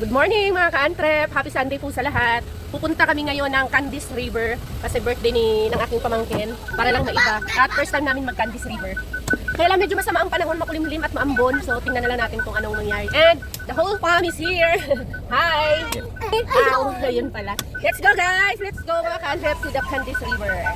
Good morning mga ka-antrep! Happy Sunday po sa lahat. Pupunta kami ngayon ng Candice River kasi birthday ng aking pamangkin para lang maiba. At first time namin mag-Candice River. Kaya lang medyo masama ang panahon, makulimlim at maambon. So tingnan na lang natin kung anong mangyari. And the whole fam is here! Hi! Ow! Ayun pala. Let's go guys! Let's go mga ka-antrep to the Candice River.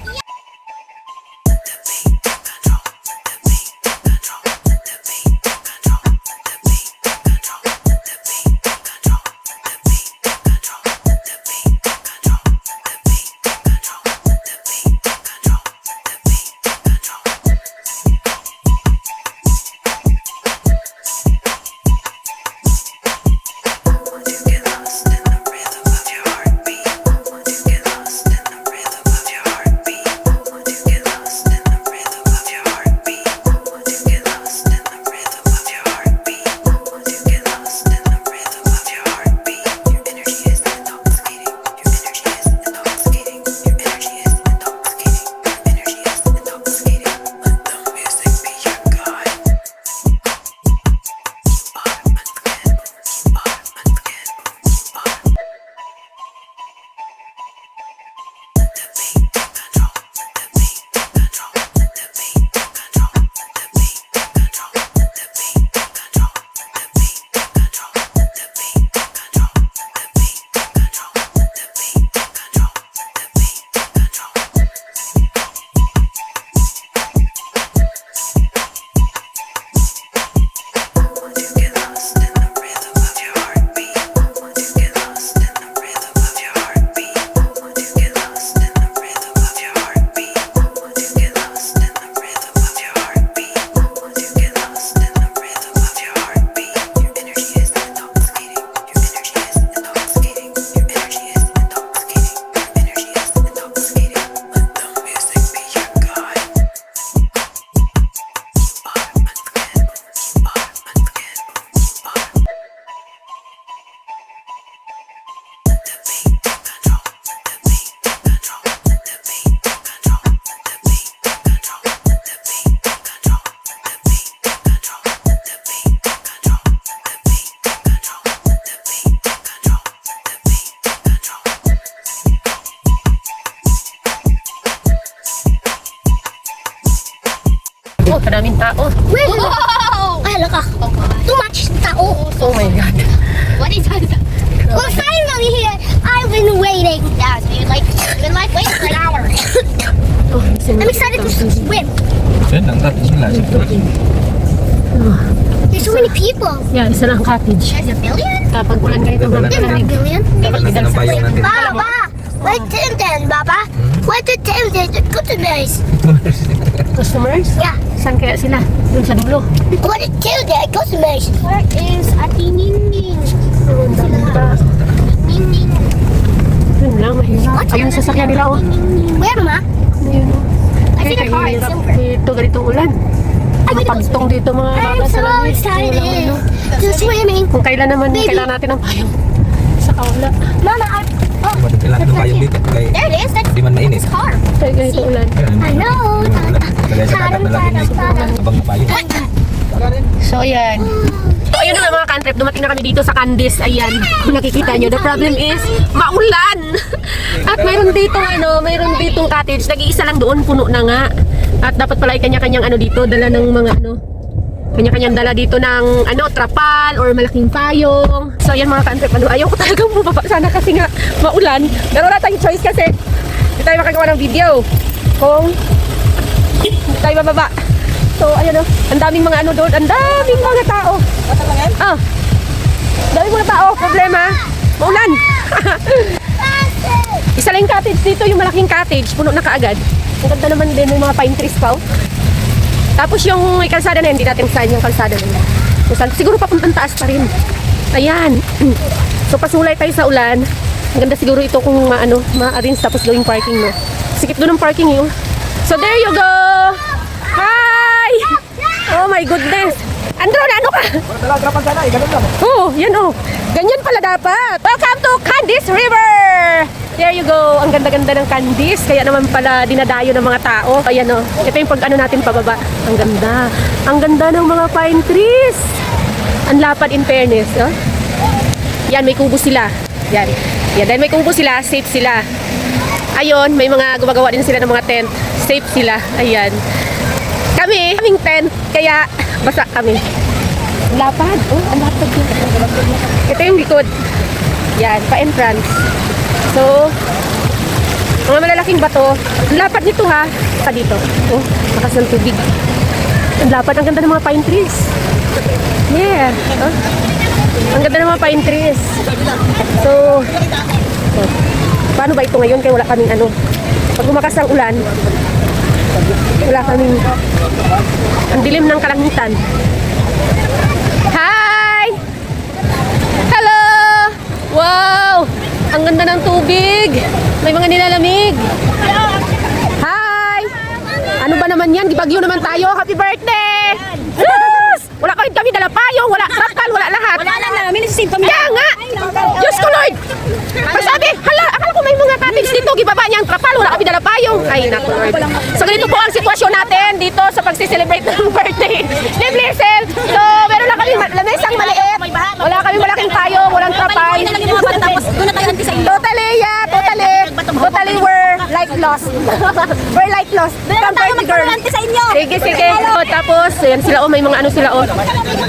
Oh, kadaming tao. Wow! Ay, look. Too much tao. Oh my God. What is that? We're finally here. I've been waiting. Yes, we've been waiting for an hour. Oh, I'm excited to swim. Yan, ang cottage nila. There's so many people. Yan, isa lang cottage. There's a billion? Kapag ulan ganito, Wala There's a billion? Dapat isa ng payong natin. Baba! Where's Tintin, Baba? Where's the Tintin? The customers. customers? Yeah. Saan kaya sila? Doon sa dulo. What is Tintin? Customers. Where is Ati Ningning? Ningning. Doon lang, mahirap. Ayun, sasakyan nila, oh. Where, Ma? Ayun, oh. I think a car is Kahirap silver. dito, ganitong ulan. Pagtong dito mga I'm bata sa so langit. excited Wala, ano. to swimming. Kung kailan naman, Baby. kailangan natin ng payong. Saka wala. Mama, Kailangan ng payong dito. Kaya there it is. That's di man mainit. his car. Kaya ganito ulan. I know. Kaya sa kagat na lang mainit. Abang na payong. So, ayan. So, ayun na mga ka-antrep, dumating na kami dito sa Candice. Ayan, kung nakikita nyo, the problem is, maulan! At mayroon dito, mayroon ditong cottage. Nag-iisa lang doon, puno na nga. At dapat pala ay kanya-kanyang dito, dala ng mga kanya-kanyang dala dito ng trapal or malaking payong. So, ayan mga ka-antrep, ayaw ko talagang bumaba sana kasi nga maulan. Pero wala tayong choice kasi hindi tayo makagawa ng video kung hindi tayo bababa. So, ayan ang daming mga doon, ang daming mga tao. Daming mga tao, problema, maulan. Isa lang cottage dito, yung malaking cottage, puno na kaagad. Ang ganda naman din, may mga pine trees pa. Tapos yung may kalsada na, hindi natin saan yung kalsada nila. Siguro papuntang taas pa rin. Ayan. So, pasulay tayo sa ulan. Ang ganda siguro ito kung ma-arrange tapos gawing parking mo. Sikip doon ang parking yun. So, there you go! Hi! Oh my goodness! Andrew, ano ka? Oh, yan oh. Ganyan pala dapat. Welcome to Candice River! There you go. Ang ganda-ganda ng Candice. Kaya naman pala dinadayo ng mga tao. Ayan oh. Ito yung pag natin pababa. Ang ganda. Ang ganda ng mga pine trees. Ang lapad in fairness. Oh. Yan, may kubo sila. Yan. Yan, dahil may kubo sila, safe sila. Ayun, may mga gumagawa din sila ng mga tent. Safe sila. Ayan. Kaming tent, kaya basa kami. Ang lapad. Oh, ang lapad dito. Ito yung likod. Yan, pa-entrance. So, mga malalaking bato. Ang lapad nito ha. Saka dito. Oh, lakas ng tubig. Ang lapad. Ang ganda ng mga pine trees. Yeah. Oh. Ang ganda ng mga pine trees. So, oh. Paano ba ito ngayon? Kaya wala kaming ano. Pag lumakas ang ulan, wala kaming ang dilim ng kalangitan. Hi! Hello! Wow! Ang ganda ng tubig. May mga nilalamig. Hi! Ano ba naman yan? Di bagyo naman tayo. Happy birthday! Yes! Wala kami dala payong, wala trapal, wala lahat. Wala lang namin, nasisave kami. Kaya nga! Diyos ko Lord! Pagsabi, hala, akala ko may mga cottage dito, gibaba niya ang trapal, wala kami dala payong. Ay, naku Lord. So, ganito po ang sitwasyon natin dito sa pagsiselebrate ng birthday ni Blissel. So, meron lang kami lamesang maliit. Wala kami malaking payong, walang trapal. Tapos doon na tayo anti sa inyo. Totally, yeah, totally we're like lost. We're like lost. Compared to girls. sa inyo. Sige. So, tapos, yan sila, oh, may mga ano sila, oh.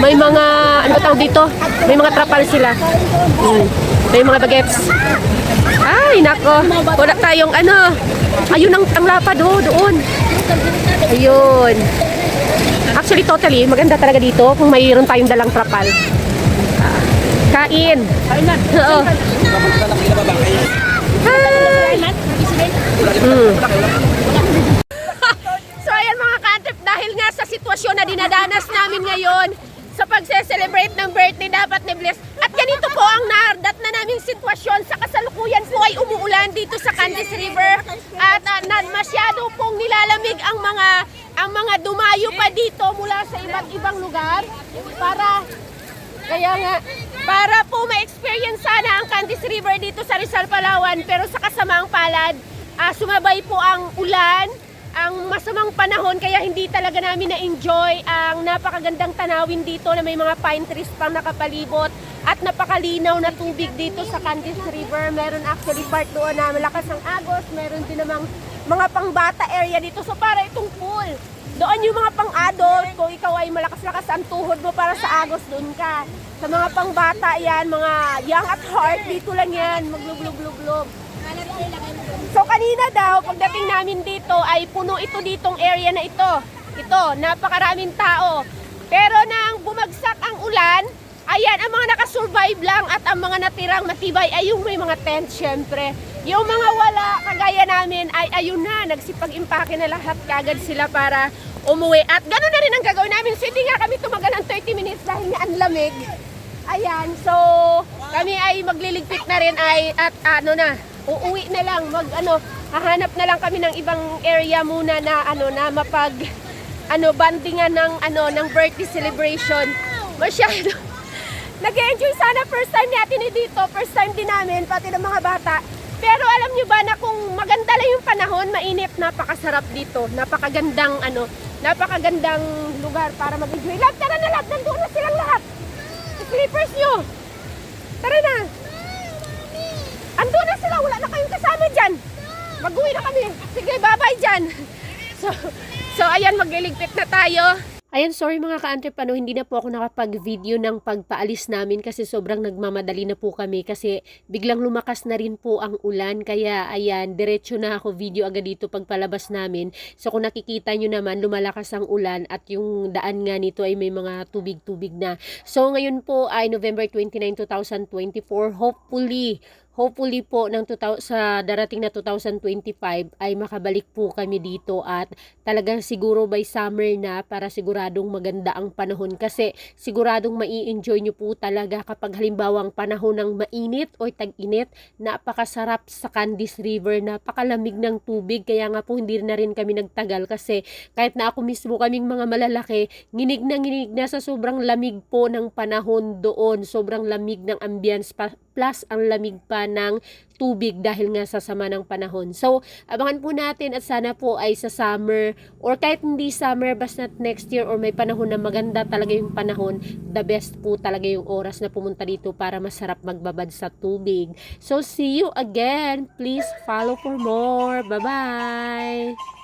May mga, ano ba tawag dito? May mga trapal sila. May mga bagets. Ay, nako. Wala tayong ano. Ayun ang lapad, oh, doon. Ayun. Actually, totally, maganda talaga dito kung mayroon tayong dalang trapal. Kain. Oo. Hi! So ayan mga ka-trip, dahil nga sa sitwasyon na dinadanas namin ngayon sa pagse-celebrate ng birthday dapat ni Bliss. At ganito po ang nardat na naming sitwasyon. Sa kasalukuyan po ay umuulan dito sa Candice River. At masyado pong nilalamig ang mga dumayo pa dito mula sa iba't ibang lugar para po ma-experience sana ang Candice River dito sa Rizal, Palawan. Pero sa kasamaang palad, sumabay po ang ulan, ang masamang panahon, kaya hindi talaga namin na-enjoy ang napakagandang tanawin dito na may mga pine trees pang nakapalibot at napakalinaw na tubig dito sa Candice River. Meron actually part doon na malakas ang agos, meron din namang mga pangbata area dito. So para itong pool, doon yung mga pang-adult, kung ikaw ay malakas-lakas ang tuhod mo para sa agos, doon ka. Sa mga pangbata yan, mga young at heart, dito lang yan, maglub-lub-lub-lub. So kanina daw, pagdating namin dito ay puno ito ditong area na ito. Ito, napakaraming tao. Pero nang bumagsak ang ulan, ayan, ang mga nakasurvive lang at ang mga natirang matibay ay yung may mga tent syempre. Yung mga wala, kagaya namin, ay ayun na, nagsipag-impake na lahat kagad sila para umuwi. At gano'n na rin ang gagawin namin. So hindi nga kami tumagal ng 30 minutes dahil nga ang lamig. Ayan, so kami ay magliligpit na rin at uuwi na lang, hahanap na lang kami ng ibang area muna na bandingan ng birthday celebration. Masyado. Nag-enjoy sana first time natin dito, first time din namin pati ng mga bata. Pero alam niyo ba na kung maganda lang yung panahon, mainit, napakasarap dito. Napakagandang lugar para mag-enjoy. Love, tara na love, nandoon na silang lahat. Sleepers nyo. Tara na. Ando na sila, wala na kayong kasama dyan. Mag-uwi na kami. Sige, bye-bye dyan. So ayan, magliligpit na tayo. Ayan, sorry mga ka-antrep, hindi na po ako nakapag-video ng pagpaalis namin kasi sobrang nagmamadali na po kami kasi biglang lumakas na rin po ang ulan. Kaya ayan, diretso na ako video agad dito pagpalabas namin. So kung nakikita nyo naman, lumalakas ang ulan at yung daan nga nito ay may mga tubig-tubig na. So ngayon po ay November 29, 2024. Hopefully po sa darating na 2025 ay makabalik po kami dito at talagang siguro by summer na para siguradong maganda ang panahon kasi siguradong mai-enjoy nyo po talaga kapag halimbawang panahon ng mainit o tag-init. Napakasarap sa Candice River, napakalamig ng tubig kaya nga po hindi na rin kami nagtagal kasi kahit na ako mismo kaming mga malalaki, nginig na sa sobrang lamig po ng panahon doon, sobrang lamig ng ambience plus ang lamig pa ng tubig dahil nga sa sama ng panahon. So, abangan po natin at sana po ay sa summer or kahit hindi summer, basta next year weather or may panahon na maganda talaga yung panahon, the best po talaga yung oras na pumunta dito para masarap magbabad sa tubig. So, see you again. Please follow for more. Bye-bye!